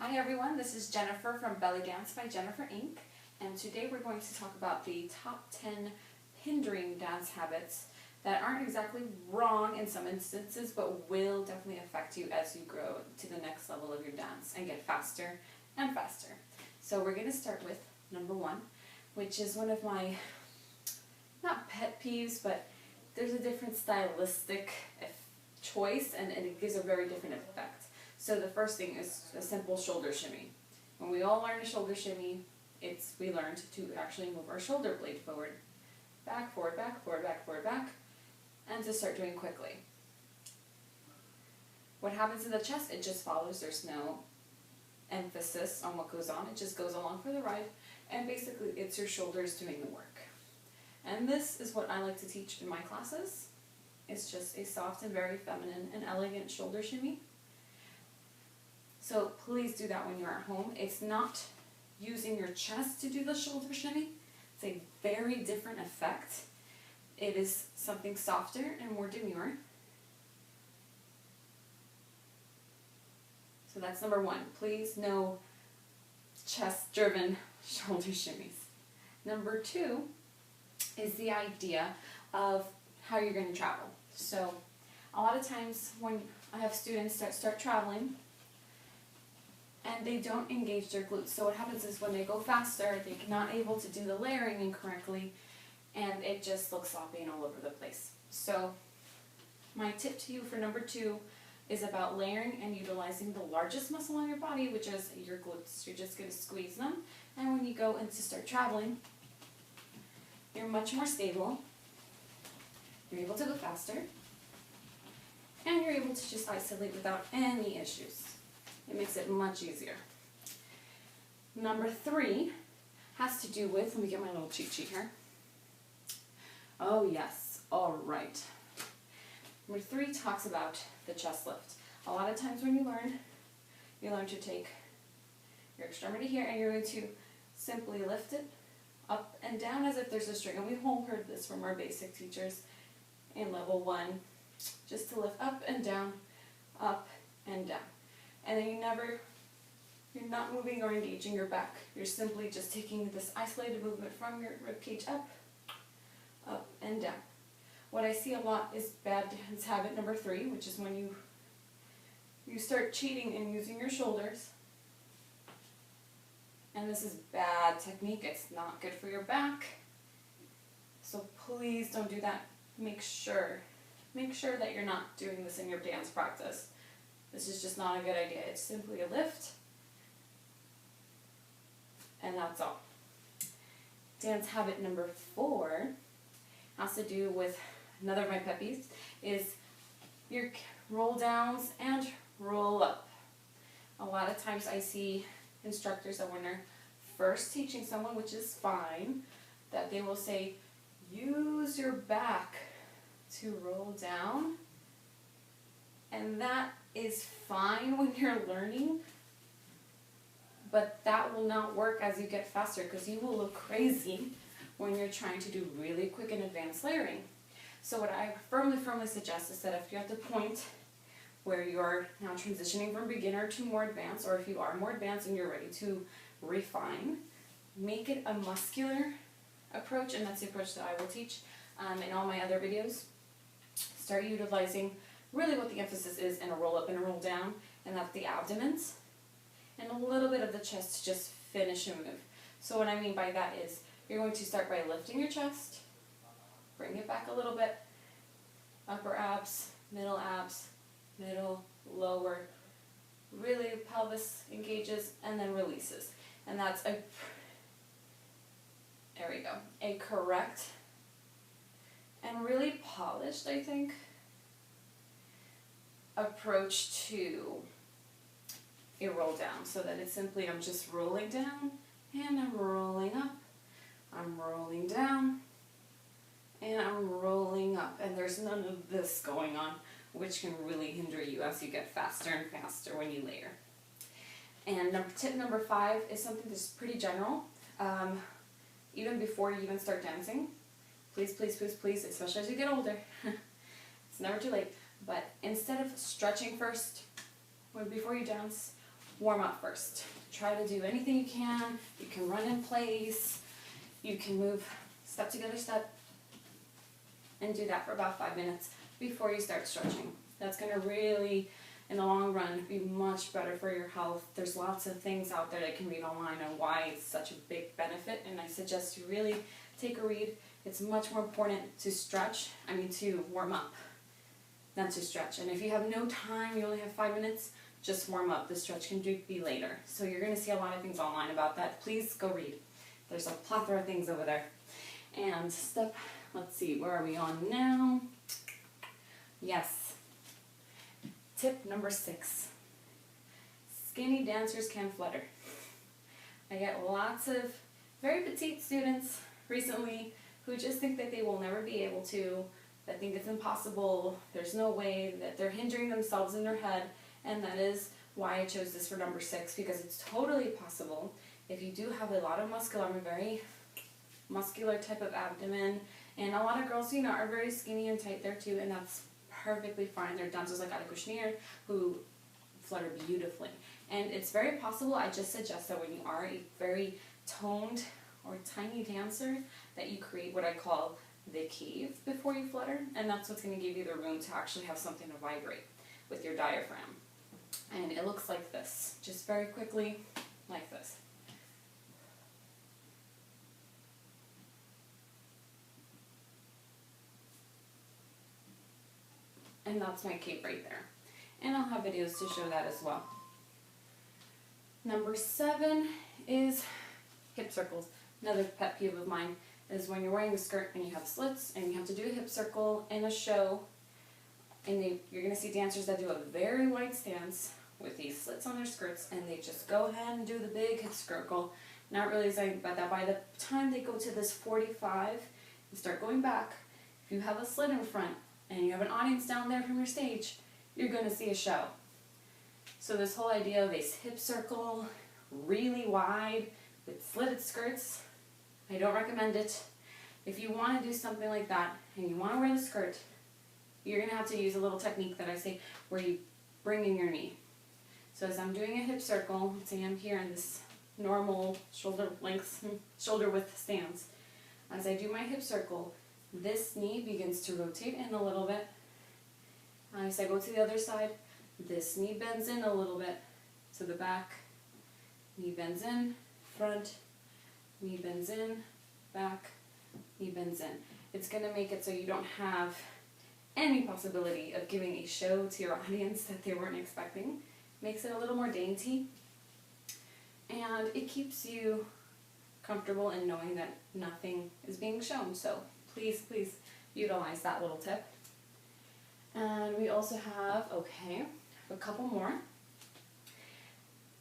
Hi everyone, this is Jennifer from Belly Dance by Jennifer Inc. And today we're going to talk about the top 10 hindering dance habits that aren't exactly wrong in some instances, but will definitely affect you as you grow to the next level of your dance and get faster and faster. So we're going to start with number 1, which is one of my, not pet peeves, but there's a different stylistic choice and it gives a very different effect. So the first thing is a simple shoulder shimmy. When we all learn a shoulder shimmy, we learned to actually move our shoulder blade forward, back, forward, back, forward, back, forward, back, and to start doing quickly. What happens in the chest, it just follows. There's no emphasis on what goes on. It just goes along for the ride, and basically it's your shoulders doing the work. And this is what I like to teach in my classes. It's just a soft and very feminine and elegant shoulder shimmy. So please do that when you're at home. It's not using your chest to do the shoulder shimmy. It's a very different effect. It is something softer and more demure. So that's number 1. Please, no chest-driven shoulder shimmies. Number 2 is the idea of how you're going to travel. So a lot of times when I have students that start traveling, and they don't engage their glutes. So what happens is when they go faster, they're not able to do the layering incorrectly, and it just looks sloppy and all over the place. So my tip to you for number 2 is about layering and utilizing the largest muscle on your body, which is your glutes. You're just going to squeeze them, and when you go in to start traveling, you're much more stable, you're able to go faster, and you're able to just isolate without any issues. It makes it much easier. Number 3 has to do with, let me get my little cheat sheet here. Oh yes, all right. Number 3 talks about the chest lift. A lot of times when you learn to take your extremity here and you're going to simply lift it up and down as if there's a string. And we've all heard this from our basic teachers in level 1, just to lift up and down, up and down. And then you're not moving or engaging your back. You're simply just taking this isolated movement from your ribcage up and down. What I see a lot is bad dance habit number 3, which is when you start cheating and using your shoulders. And this is bad technique. It's not good for your back. So please don't do that. Make sure that you're not doing this in your dance practice. This is just not a good idea. It's simply a lift, and that's all. Dance habit number 4 has to do with another of my pet peeves, is your roll downs and roll up. A lot of times I see instructors that when they're first teaching someone, which is fine, that they will say, use your back to roll down. And that is fine when you're learning, but that will not work as you get faster because you will look crazy when you're trying to do really quick and advanced layering. So what I firmly suggest is that if you're at the point where you're now transitioning from beginner to more advanced, or if you are more advanced and you're ready to refine, make it a muscular approach, and that's the approach that I will teach in all my other videos. Start utilizing really what the emphasis is in a roll up and a roll down, and that's the abdomens, and a little bit of the chest to just finish a move. So what I mean by that is you're going to start by lifting your chest, bring it back a little bit, upper abs, middle, lower, really pelvis engages, and then releases. And that's there we go, a correct and really polished, I think, approach to a roll down, so that it's simply I'm just rolling down and I'm rolling up, I'm rolling down and I'm rolling up, and there's none of this going on, which can really hinder you as you get faster and faster when you layer. And tip number 5 is something that's pretty general. Even before you even start dancing, please, especially as you get older, it's never too late, but instead of stretching first, before you dance, warm up first. Try to do anything you can. You can run in place. You can move step together step, and do that for about 5 minutes before you start stretching. That's going to really, in the long run, be much better for your health. There's lots of things out there that you can read online on why it's such a big benefit, and I suggest you really take a read. It's much more important to to warm up than to stretch. And if you have no time, you only have 5 minutes, just warm up. The stretch can be later. So you're going to see a lot of things online about that. Please go read. There's a plethora of things over there. And let's see, where are we on now? Yes. Tip number 6. Skinny dancers can flutter. I get lots of very petite students recently who just think that they will never be able to, that think it's impossible, there's no way, that they're hindering themselves in their head, and that is why I chose this for number 6, because it's totally possible. If you do have a lot of I'm a very muscular type of abdomen, and a lot of girls, are very skinny and tight there too, and that's perfectly fine. There are dancers like who flutter beautifully. And it's very possible, I just suggest that when you are a very toned or tiny dancer, that you create what I call the cave before you flutter, and that's what's going to give you the room to actually have something to vibrate with your diaphragm. And it looks like this, just very quickly, like this. And that's my cape right there. And I'll have videos to show that as well. Number 7 is hip circles. Another pet peeve of mine is when you're wearing a skirt and you have slits and you have to do a hip circle in a show, and you're going to see dancers that do a very wide stance with these slits on their skirts, and they just go ahead and do the big hip circle, not realizing that by the time they go to this 45 and start going back, if you have a slit in front and you have an audience down there from your stage, you're going to see a show. So this whole idea of a hip circle, really wide, with slitted skirts, I don't recommend it. If you want to do something like that, and you want to wear the skirt, you're going to have to use a little technique that I say, where you bring in your knee. So as I'm doing a hip circle, let's say I'm here in this normal shoulder width stance. As I do my hip circle, this knee begins to rotate in a little bit. As I go to the other side, this knee bends in a little bit to the back, knee bends in, front, knee bends in, back, knee bends in. It's going to make it so you don't have any possibility of giving a show to your audience that they weren't expecting. Makes it a little more dainty, and it keeps you comfortable in knowing that nothing is being shown. So please, please utilize that little tip. And we also have, a couple more.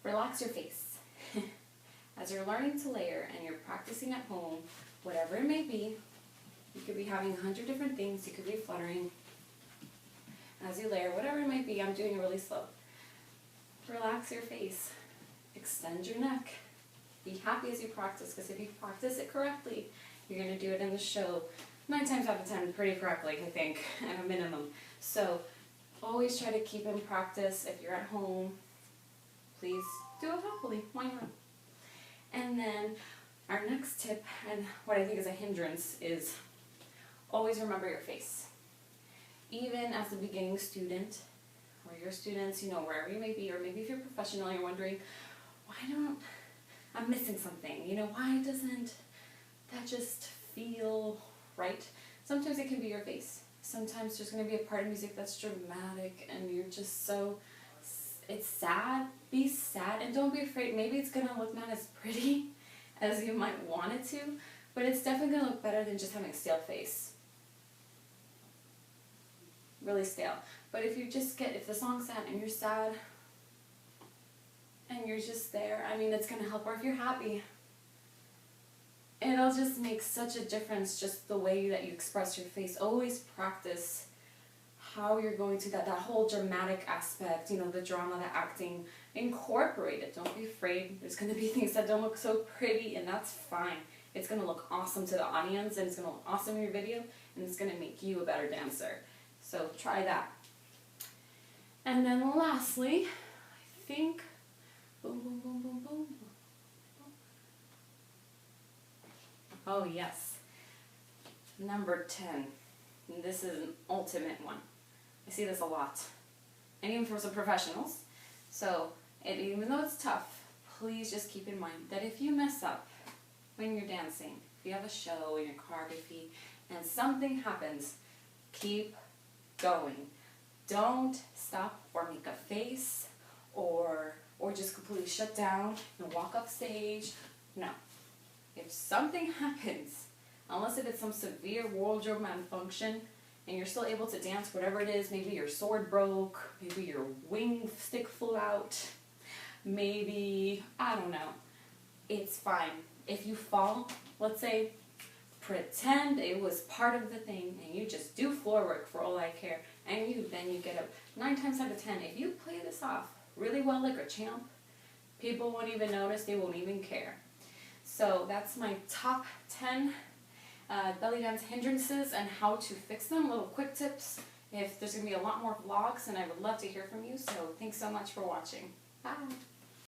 Relax your face. As you're learning to layer and you're practicing at home, whatever it may be, you could be having 100 different things, you could be fluttering. As you layer, whatever it might be, I'm doing it really slow. Relax your face. Extend your neck. Be happy as you practice, because if you practice it correctly, you're going to do it in the show 9 times out of 10 pretty correctly, I think, at a minimum. So always try to keep in practice. If you're at home, please do it happily. Why not? And then our next tip, and what I think is a hindrance, is always remember your face. Even as a beginning student, or your students, wherever you may be, or maybe if you're professional, you're wondering, I'm missing something, why doesn't that just feel right? Sometimes it can be your face. Sometimes there's going to be a part of music that's dramatic, and you're just it's sad. Be sad, and don't be afraid. Maybe it's going to look not as pretty as you might want it to, but it's definitely going to look better than just having a stale face. Really stale. But if the song's sad and you're sad, and you're just there, it's going to help. Or if you're happy, it'll just make such a difference, just the way that you express your face. Always practice how you're going to that whole dramatic aspect, the drama, the acting. Incorporate it. Don't be afraid. There's going to be things that don't look so pretty, and that's fine. It's going to look awesome to the audience, and it's going to look awesome in your video, and it's going to make you a better dancer. So try that. And then lastly, I think Boom, boom, boom, boom, boom. Oh yes. Number 10. This is an ultimate one. I see this a lot. And even from some professionals. So, even though it's tough, please just keep in mind that if you mess up when you're dancing, if you have a show in your choreography, and something happens, keep going. Don't stop or make a face or just completely shut down and walk off stage. No. If something happens, unless if it's some severe wardrobe malfunction and you're still able to dance, whatever it is, maybe your sword broke, maybe your wing stick flew out, maybe, I don't know, it's fine. If you fall, let's say, pretend it was part of the thing and you just do floor work for all I care, and then you get up. 9 times out of 10, if you play this off really well like a champ, people won't even notice, they won't even care. So that's my top 10 belly dance hindrances and how to fix them, little quick tips. If there's going to be a lot more vlogs, and I would love to hear from you, so thanks so much for watching. Bye!